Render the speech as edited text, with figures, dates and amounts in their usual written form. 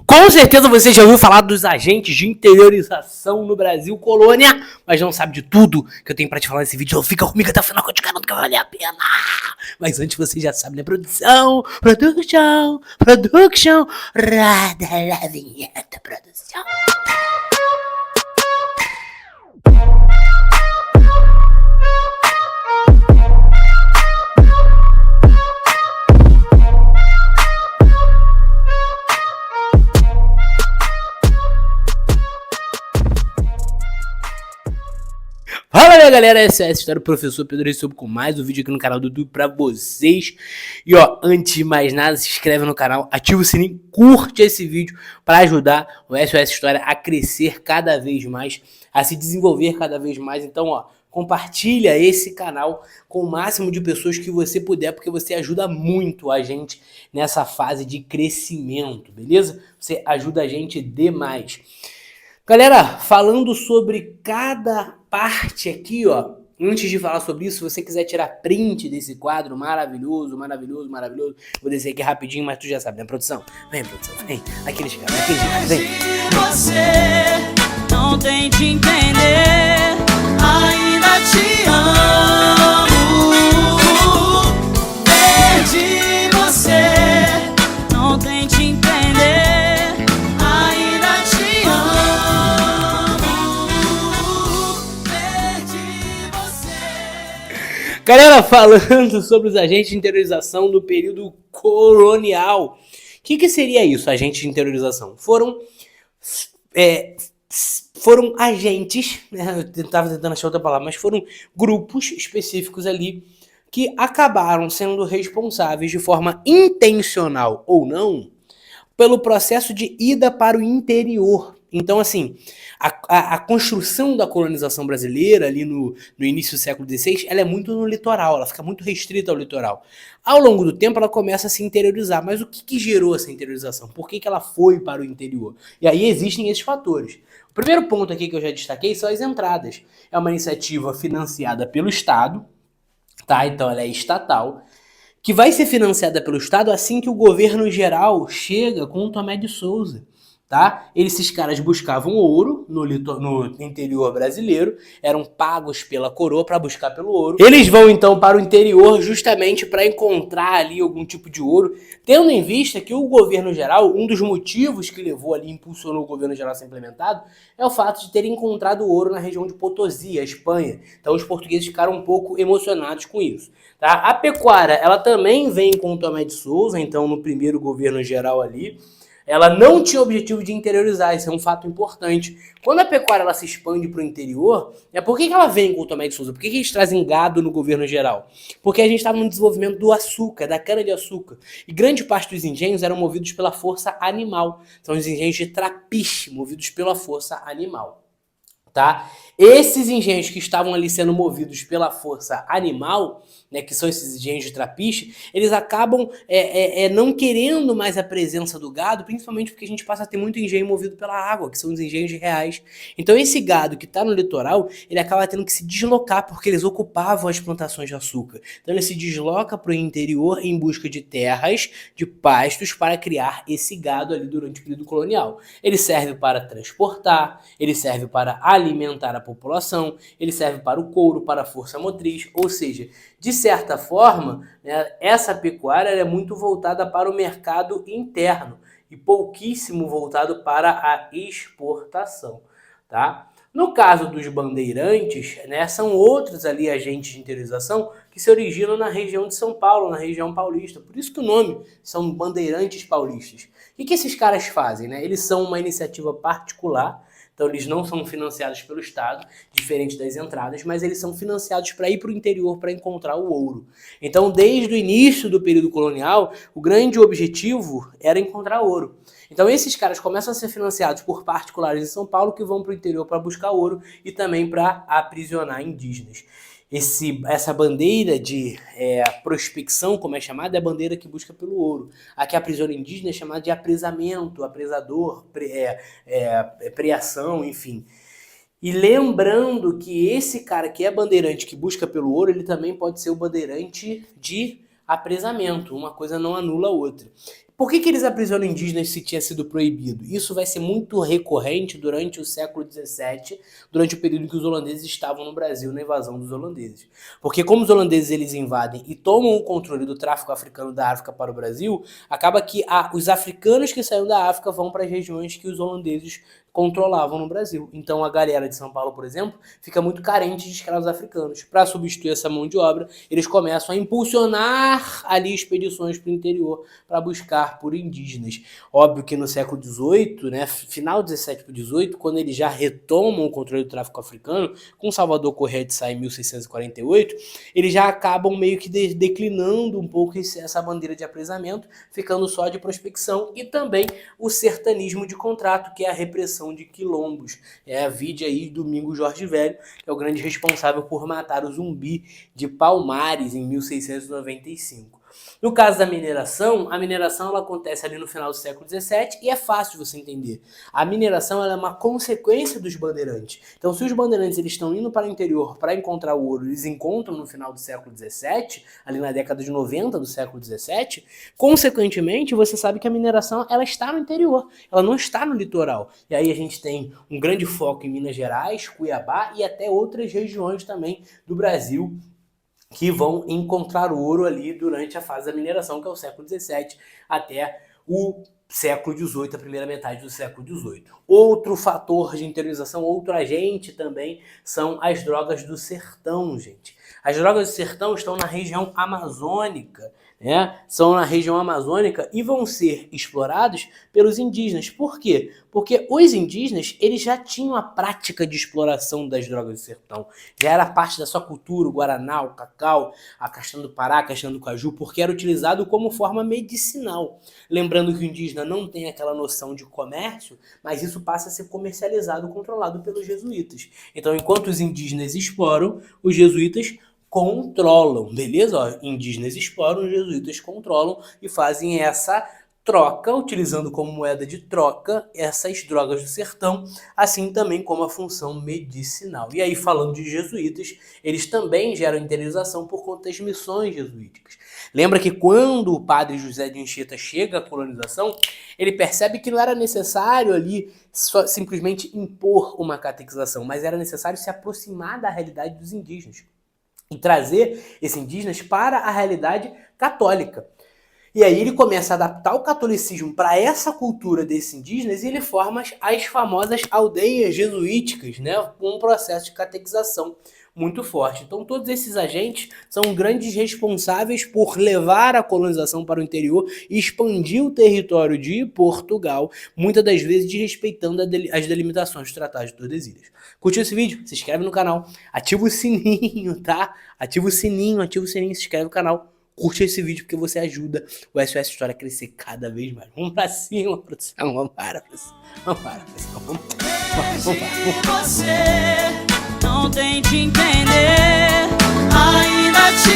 Com certeza você já ouviu falar dos agentes de interiorização no Brasil, colônia, mas não sabe de tudo que eu tenho pra te falar nesse vídeo. Fica comigo até o final que eu te garanto que vai valer a pena. Mas antes você já sabe, né? Produção, roda a vinheta, produção. Fala minha galera, essa é a história do professor Pedro Ressobo com mais um vídeo aqui no canal do YouTube pra vocês. E ó, antes de mais nada, se inscreve no canal, ativa o sininho, curte esse vídeo pra ajudar o SOS História a crescer cada vez mais, a se desenvolver cada vez mais. Então ó, compartilha esse canal com o máximo de pessoas que você puder, porque você ajuda muito a gente nessa fase de crescimento, beleza? Você ajuda a gente demais. Galera, falando sobre cada parte aqui, ó, antes de falar sobre isso, se você quiser tirar print desse quadro maravilhoso, vou descer aqui rapidinho, mas tu já sabe, né, produção? Vem, produção, vem, aqueles caras, vem. Você não tente entender, ainda te amo. Perdi você, não tente entender, ainda te amo. Perdi você. Galera, falando sobre os agentes de interiorização do período colonial, o que seria isso, agente de interiorização? Foram agentes, né, eu estava tentando achar outra palavra, mas foram grupos específicos ali que acabaram sendo responsáveis de forma intencional ou não pelo processo de ida para o interior. Então, assim, a construção da colonização brasileira ali no início do século XVI, ela é muito no litoral, ela fica muito restrita ao litoral. Ao longo do tempo, ela começa a se interiorizar. Mas o que gerou essa interiorização? Por que ela foi para o interior? E aí existem esses fatores. O primeiro ponto aqui que eu já destaquei são as entradas. É uma iniciativa financiada pelo Estado, tá? Então ela é estatal, que vai ser financiada pelo Estado assim que o governo geral chega com o Tomé de Souza, tá? Esses caras buscavam ouro no interior brasileiro, eram pagos pela coroa para buscar pelo ouro. Eles vão então para o interior justamente para encontrar ali algum tipo de ouro, tendo em vista que o governo geral, um dos motivos que levou ali, impulsionou o governo geral a ser implementado, é o fato de terem encontrado ouro na região de Potosí, a Espanha. Então os portugueses ficaram um pouco emocionados com isso. Tá? A pecuária, ela também vem com o Tomé de Souza, então no primeiro governo geral ali, ela não tinha o objetivo de interiorizar, isso é um fato importante. Quando a pecuária ela se expande para o interior, por que ela vem com o Tomé de Souza? Por que eles trazem gado no governo geral? Porque a gente estava no desenvolvimento do açúcar, da cana-de-açúcar. E grande parte dos engenhos eram movidos pela força animal. São os engenhos de trapiche, movidos pela força animal. Tá? Esses engenhos que estavam ali sendo movidos pela força animal, né, que são esses engenhos de trapiche, eles acabam não querendo mais a presença do gado, principalmente porque a gente passa a ter muito engenho movido pela água, que são os engenhos de reais. Então esse gado que está no litoral, ele acaba tendo que se deslocar, porque eles ocupavam as plantações de açúcar. Então ele se desloca para o interior em busca de terras, de pastos, para criar esse gado ali durante o período colonial. Ele serve para transportar, ele serve para alimentar a população, ele serve para o couro, para a força motriz, ou seja, de certa forma, né, essa pecuária é muito voltada para o mercado interno e pouquíssimo voltado para a exportação, tá? No caso dos bandeirantes, né, são outros ali agentes de interiorização que se originam na região de São Paulo, na região paulista. Por isso que o nome são bandeirantes paulistas. O que esses caras fazem? Né? Eles são uma iniciativa particular. Então eles não são financiados pelo Estado, diferente das entradas, mas eles são financiados para ir para o interior para encontrar o ouro. Então desde o início do período colonial, o grande objetivo era encontrar ouro. Então esses caras começam a ser financiados por particulares em São Paulo que vão para o interior para buscar ouro e também para aprisionar indígenas. Essa bandeira de prospecção, como é chamada, é a bandeira que busca pelo ouro. A que aprisiona indígena é chamada de apresamento, apresador, preação, enfim. E lembrando que esse cara que é bandeirante, que busca pelo ouro, ele também pode ser o bandeirante de apresamento. Uma coisa não anula a outra. Por que eles aprisionam indígenas se tinha sido proibido? Isso vai ser muito recorrente durante o século XVII, durante o período em que os holandeses estavam no Brasil, na invasão dos holandeses. Porque como os holandeses eles invadem e tomam o controle do tráfico africano da África para o Brasil, acaba que os africanos que saíram da África vão para as regiões que os holandeses controlavam no Brasil. Então a galera de São Paulo, por exemplo, fica muito carente de escravos africanos. Para substituir essa mão de obra, eles começam a impulsionar ali expedições para o interior para buscar por indígenas. Óbvio que no século XVIII, né, final do XVII para o XVIII, quando eles já retomam o controle do tráfico africano, com Salvador Correia de Sá em 1648, eles já acabam meio que declinando um pouco essa bandeira de aprisamento, ficando só de prospecção e também o sertanismo de contrato, que é a repressão de quilombos. A vide aí Domingos Jorge Velho, que é o grande responsável por matar o Zumbi de Palmares em 1695. No caso da mineração, a mineração ela acontece ali no final do século XVII e é fácil de você entender. A mineração ela é uma consequência dos bandeirantes. Então, se os bandeirantes eles estão indo para o interior para encontrar o ouro, eles encontram no final do século XVII, ali na década de 90 do século XVII, consequentemente, você sabe que a mineração ela está no interior, ela não está no litoral. E aí a gente tem um grande foco em Minas Gerais, Cuiabá e até outras regiões também do Brasil, que vão encontrar ouro ali durante a fase da mineração, que é o século XVII até o século XVIII, a primeira metade do século XVIII. Outro fator de interiorização, outro agente também, são as drogas do sertão, gente. As drogas do sertão estão na região amazônica, né? São na região amazônica e vão ser explorados pelos indígenas. Por quê? Porque os indígenas eles já tinham a prática de exploração das drogas do sertão. Já era parte da sua cultura, o guaraná, o cacau, a castanha do Pará, a castanha do caju, porque era utilizado como forma medicinal. Lembrando que o indígena não tem aquela noção de comércio, mas isso passa a ser comercializado, controlado pelos jesuítas. Então, enquanto os indígenas exploram, os jesuítas controlam, beleza? Ó, indígenas exploram, os jesuítas controlam e fazem essa troca, utilizando como moeda de troca essas drogas do sertão, assim também como a função medicinal. E aí, falando de jesuítas, eles também geram interiorização por conta das missões jesuíticas. Lembra que quando o padre José de Anchieta chega à colonização, ele percebe que não era necessário ali só simplesmente impor uma catequização, mas era necessário se aproximar da realidade dos indígenas e trazer esses indígenas para a realidade católica. E aí ele começa a adaptar o catolicismo para essa cultura desses indígenas e ele forma as famosas aldeias jesuíticas, né, com um processo de catequização muito forte. Então todos esses agentes são grandes responsáveis por levar a colonização para o interior e expandir o território de Portugal, muitas das vezes desrespeitando as delimitações do Tratado de Tordesilhas. Curtiu esse vídeo? Se inscreve no canal, ativa o sininho, tá? Ativa o sininho, se inscreve no canal. Curte esse vídeo porque você ajuda o SOS História a crescer cada vez mais. Vamos pra cima, produção. Vamos para, pessoal. Vamos para, pessoal. Você não tente entender, ainda te